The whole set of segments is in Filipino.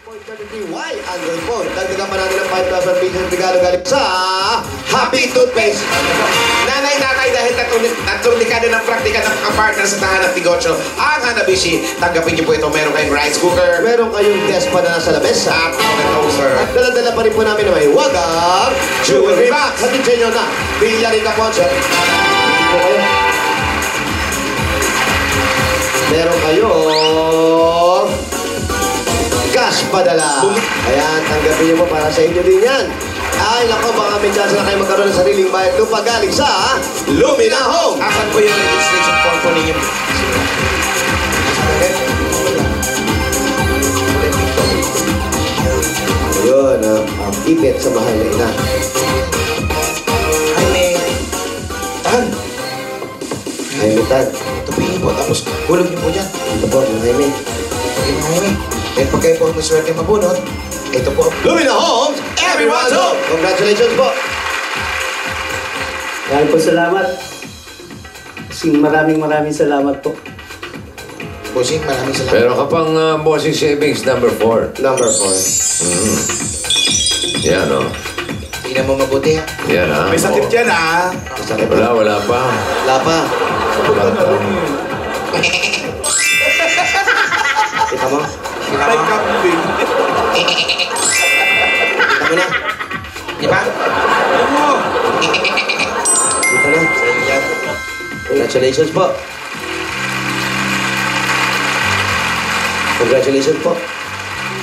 Y Android phone. Dagdagan pa natin ang 5,000 pieces regalo galing sa Happy Toothpaste. Nanay, dahil tatlong dekada ng praktika ng kapartner sa tahanap negosyo, ang Hanabishi. Tanggapin niyo po ito. Meron kayong rice cooker. Meron kayong desk pa na nasa lamesa. At toaster. At dala-dala pa rin po namin na may wagang jewelry box. Hatid sa inyo na Villarica Ponce. Hindi po kayo. Meron kayong cash padala. Ayan, tanggapin niyo po para sa inyo din yan. Ay, nako, baka may chance na kayo magkaroon ng sariling bayad lupa galing sa Lumina Home. Asan po yung registration form po ninyo? Ayun, ang ipit sa mahal na ina. Jaime Tan. Jaime Tan. Tupingin po, tapos hulog niyo po dyan. Ito po, yung Jaime. Jaime. Dahil pag kayo po maswerte mabunot, ito po. Lumina Homes, everyone's home! Congratulations po! Dahil po salamat. Maraming salamat po. Bossing, maraming salamat. Pero kapang bossing savings number 4. Number 4. Yan o. Tingnan mo mabuti. Yan ha. May sakit yan, ah. Sakit po. Wala pa. Wala pa. Kita mo? May kambing. Kita mo na? Di ba? Oo. Kita na? Congratulations po. Congratulations po.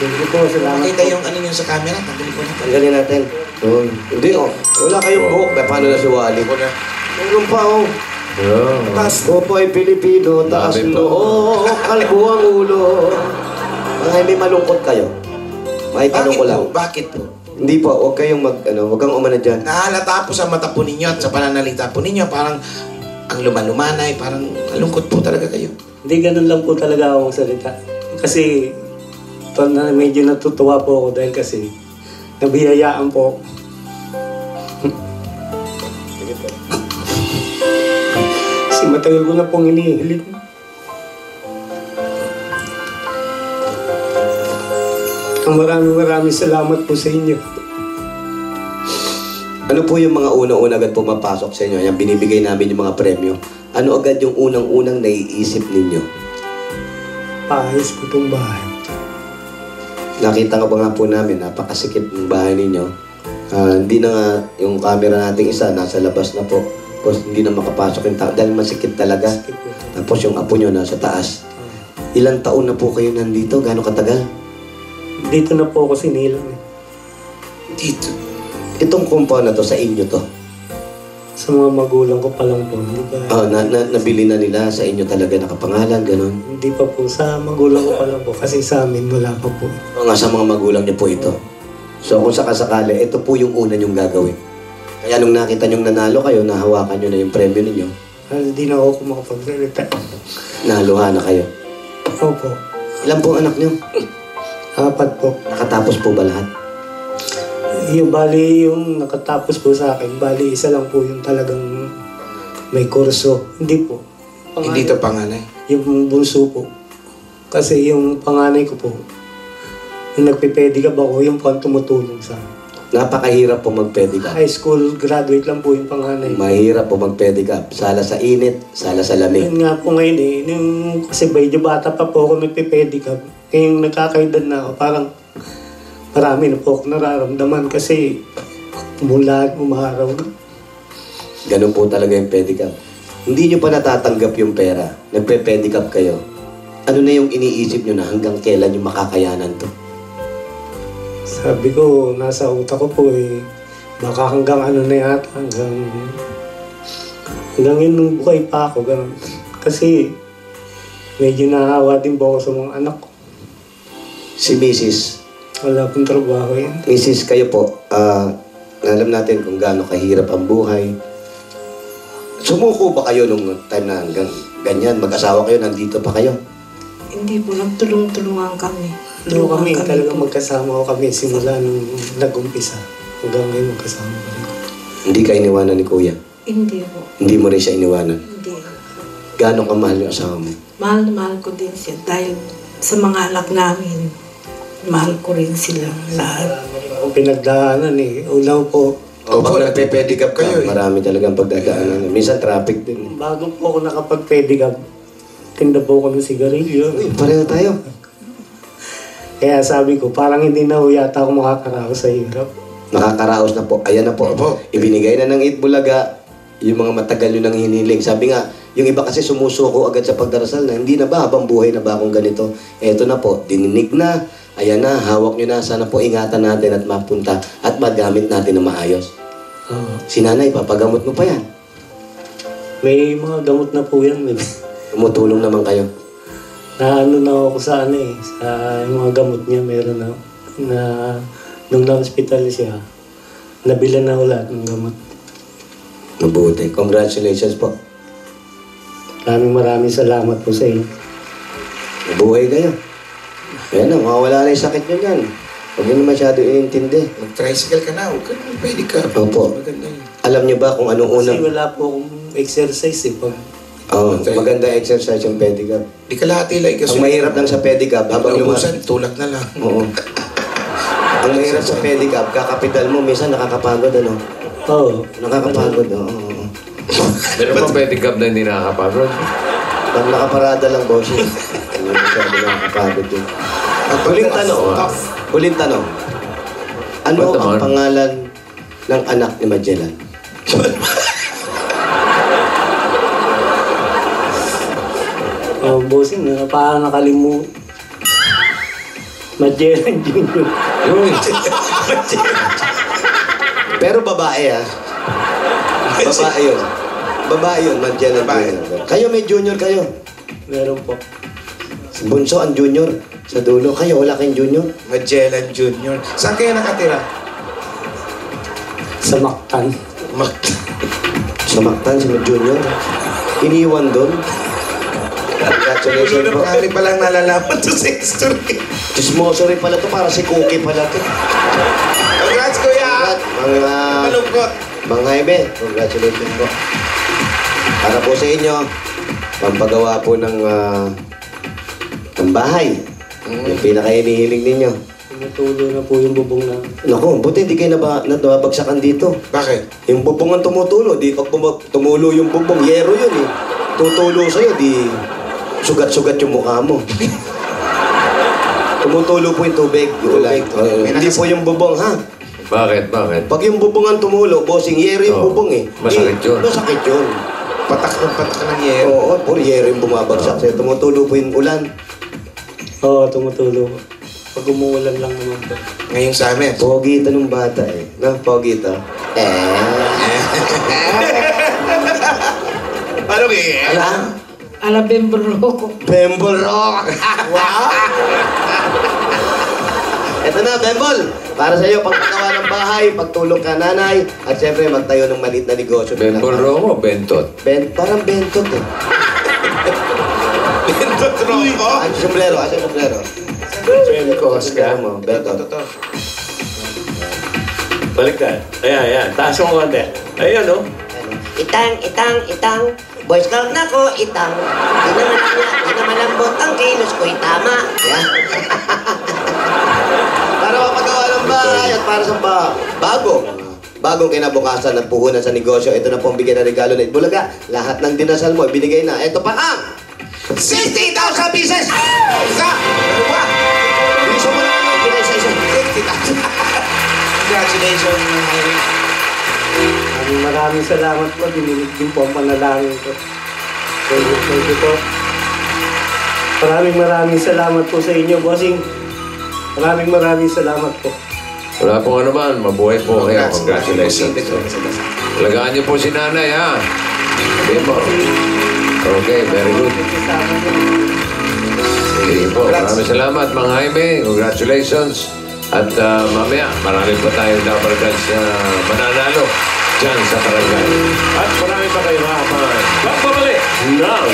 Thank you po, salamat Makita po. yung ano nyo sa camera. Tanggalin ko na. Tanggalin natin. Hindi oh. Wala kayong buhok. Paano na si Wally? Meron pa oh. Yeah. Taas ko po ay Pilipino, taas Dami pa. noo, kalbo ang ulo. Ay, may malungkot kayo. May tanong ko lang. Bakit po? Hindi po, huwag kayong huwag kang umana dyan. Nahalata po sa mata po ninyo at sa pananalita po ninyo. Parang ang lumalumanay. Parang malungkot po talaga kayo. Hindi, ganun lang po talaga ako salita. Kasi medyo natutuwa po ako dahil kasi nabiyayaan po ako. Kasi matagal ko na pong inihiling. Maraming salamat po sa inyo. Ano po yung mga unang-unang agad pumapasok sa inyo? Yung binibigay namin yung mga premyo. Ano agad yung unang-unang naiisip ninyo? Paayos ko itong bahay. Nakita nga ba nga po namin, napakasikip ng bahay ninyo. Hindi na nga yung camera nating isa, nasa labas na po. Tapos hindi na makapasok yung tao dahil masikip talaga. Skip po. Tapos yung apo nyo nasa taas. Ilang taon na po kayo nandito? Gano'ng katagal? Dito na po ako sinilang eh. Dito. Itong compound na to, sa inyo to. Sa mga magulang ko pa lang po. Hindi pa, Nabili na nila sa inyo talaga nakapangalan, gano'n. hindi pa po. Sa magulang ko pa lang po. Kasi sa amin wala pa po. O nga sa mga magulang niyo po ito. So kung sakasakali, ito po yung una niyong gagawin. Kaya nung nakita niyong nanalo kayo, nahawakan niyo na yung premyo ninyo, Hindi na ako makapagsalita. naluha na kayo. Opo. Ilan po anak niyo? 4 po. Nakatapos po ba lahat? Yung nakatapos po sa akin, bali isa lang po yung talagang may kurso. Hindi po. Hindi to panganay. Yung bunso po. Kasi yung panganay ko po, yung nagpipedicab ako, yung pang tumutulong sa akin. Napakahirap po mag-pedicab. High school graduate lang po yung panganay. Mahirap po mag-pedicab. Sala sa init, sala sa lamig. Yun nga po ngayon eh, kasi medyo bata pa po ako nagpipedicab. Yung nakakaedad na ako, parang marami na po ako nararamdaman kasi umulan, umaraw. Ganun po talaga yung pedicab. Hindi niyo pa natatanggap yung pera. Nagpe-pedicab kayo. Ano na yung iniisip niyo na hanggang kailan yung makakayanan to? Sabi ko, nasa utak ko po eh, baka hanggang ano na yata, hanggang yun nung buhay pa ako, ganun. Kasi medyo nahawa din po ako sa mga anak ko. Si Mrs. Wala pong trabaho yan. Mrs. kayo po, alam natin kung gaano kahirap ang buhay. Sumuko ba kayo nung time na ganyan? Mag-asawa kayo, nandito pa kayo? Hindi po, nagtulong-tulungan kami. Doon kami, talagang po. magkasama ko kami simula nung nag-umpisa. Hanggang ngayon magkasama pa rin. Hindi ka iniwanan ni Kuya? Hindi po. Hindi mo rin siya iniwanan? Hindi. Gaano ka mahal yung asawa mo? Mahal na mahal ko din siya dahil sa mga anak namin. mahal ko rin silang lahat. Kung pinagdaanan eh. Una po, Opo, nagpe-pedicab kayo eh. Marami talagang pagdadaanan. Minsan traffic din. bago po ako nakapag-pedicab, tinda po ako ng sigarilyo. Uy, pareho tayo. Kaya sabi ko, parang hindi na ho yata ako makakaraos sa hirap. Nakakaraos na po. Ayan na po. Opo. Ibinigay na ng Itbulaga yung mga matagal yun ang hiniling. Sabi nga, yung iba kasi sumusuko agad sa pagdarasal na hindi na ba habang buhay na ba akong ganito. Eto na po, dininig na. Ayan na, hawak nyo na. Sana po ingatan natin at mapunta at magamit natin na maayos. Si nanay, papagamot mo pa yan. May mga gamot na po yan. Tumutulong naman kayo. Na ano na ako sa ano eh, sa yung mga gamot niya meron na nung na-hospital siya, nabila na ako lahat ng gamot. Mabuti. Congratulations po. Maraming salamat po sa inyo. Mabuhay kayo. Ayan na, mawawala na yung sakit nyo dyan. Huwag nyo na masyado iintindi. Mag-tricycle ka na, huwag ka na mag-pedicab. Opo. Maganda yun. Alam nyo ba kung anong Kasi unang... wala po akong exercise eh. Pag maganda exercise yung pedicab. Di ka lahati lang kasi. Ang mahirap lang sa pedicab, habang Naubusan, tulak na lang. Oo. Ang mahirap sa pedicab, kakapidal mo, minsan nakakapagod, ano? Oo. Nakakapagod, oo. Meron pa pedicab na hindi nakakapagod? Pag nakaparada lang, boss, hindi masyado nakakapagod yun. Huling tanong. Ano Ba't ang naman? pangalan ng anak ni Magellan? bossing, parang nakalimu. Magellan Jr. Yun. Pero babae, ha? Babae yun. Babae yun, Magellan Jr. Kayo may junior kayo. Meron po. Si Bunso ang junior. Sa dulo, kayo wala kayong junior. Magellan Jr. Saan kayo nakatira? Sa Mactan. Sa Mactan, si junior. Iniwan doon. Congratulations po. Marami palang nalalaman to sa history. Chismoso rin pala to, para si Cookie pala to. Congrats, kuya! Mga Malungkot. Jaime, congratulations po. Para po sa inyo, pampagawa po ng bahay. Yung pinaka-inihiling ninyo. Tumutulo na po yung bubong na. Naku, buti hindi kayo nababagsakan dito. Bakit? Yung bubong ang tumutulo, di pag tumulo yung bubong, yero yun eh. Tutulo sa'yo, di sugat-sugat yung mukha mo. Tumutulo po yung tubig. Yung ulan. Hindi po yung bubong, ha? Bakit? Bakit? Pag yung bubong ang tumulo, bossing, yero yung Oo. bubong eh. Masakit yun. Masakit yun. Patak ng yero. Oo, puro yero yung bumabagsak sa'yo. Tumutulo po yung ulan. Oo, tumutulo. Pag umuulan lang naman po. Ngayong sa amin. Pogita ng bata eh. Na, pogita. Ano eh? Ala? Alabembro. Bembol Rock! Wow! Ito na, Bembol! Para sa iyo, pagpagawa ng bahay, pagtulong ka nanay, at siyempre magtayo ng maliit na negosyo. Bembol Romo, Bentot. Parang bentot eh. Bentot Rocco. Ang sombrero, asa yung sombrero? Benkos ka. Mo, bentot. Baliktad. Ayan. Taas mo konti. Ayan, no? Itang. Boy Scout na ko, itang. Di naman lambot ang kilos ko'y tama. Yan. Para mapagawa ng bahay at para sa bagong kinabukasan at puhunan sa negosyo. Ito na po ang bigyan ng regalo na Itbulaga. Lahat ng dinasal mo, ibinigay na. Ito pa ang 60,000 pieces! Isa! Dalawa! Biso mo na ang binay sa isa. 60,000. Congratulations, Henry. Maraming salamat po. Dinilig din po ang panalangin ko. Thank you po. Maraming salamat po sa inyo, bossing. Maraming salamat po. Wala pong ano man, mabuhay po kayo. Congratulations. Alagaan niyo po si nanay, ha? Sige po. Okay, very good. Sige po. Maraming salamat, mga Jaime. Congratulations. At mamaya, marami pa tayong double chance na mananalo dyan sa barangay. At marami pa kayo mga kapangan. Pagbabalik! Now!